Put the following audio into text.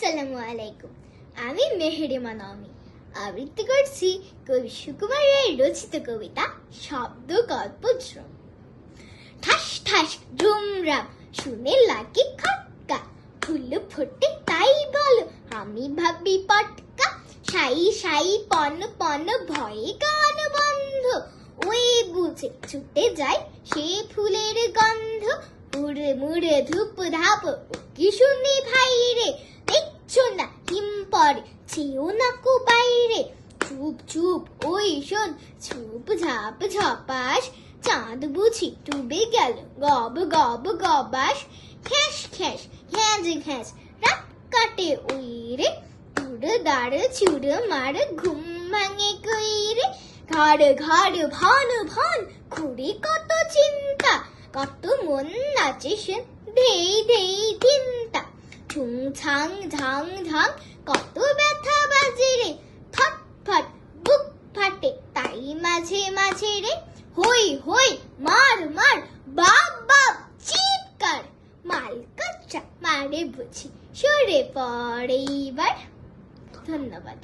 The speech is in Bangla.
আসসালামু আলাইকুম। আমি মেহেরিমা নওমি আবৃত্তি করছি কবি সুকুমার রায়ের রচিত কবিতা শব্দকল্পদ্রুম। ঠাস ঠাস ঝুমরাম শুনে লাগে খটকা, ফুল ফোটে তাই বলো আমি ভাবি পটকা। সাই সাই পন পন ভয়ে কান বন্ধ, ওই বুঝে ছুটে যায় সে ফুলের গন্ধ। উড়ে মুড়ে ধূপ ধাপ কি শুনি ভাই রে, দেখছো না হিম পরে ছেও না কো বাইরে। চুপ চুপ ওই শোন চুপ ঝাপ ঝপাস, চাঁদ বুঝি ডুবে গেল গব গব গবাস। খ্যাস খ্যাস ঘ্যাঁজ ঘ্যাঁজ রাত কাটে ওই রে, উড়ে দাঁড় চুড়ে মার ঘুম ভাঙে কই রে। ঘর ঘর ভন ভন ঘুরে কত চিন্তা, কত মন নাচে সে ধেই ধেই চিন্তা। ছুং ছাং ঝাং ঝাং কত ব্যথা বাজে রে, ফট ফট বুক ফাটে তাই মাঝে মাঝে রে। হই হই মার মার বাপ বাপ চিৎকার, মাল কাচ্চা মারে বুঝি সরে পড়ে এবার। ধন্যবাদ।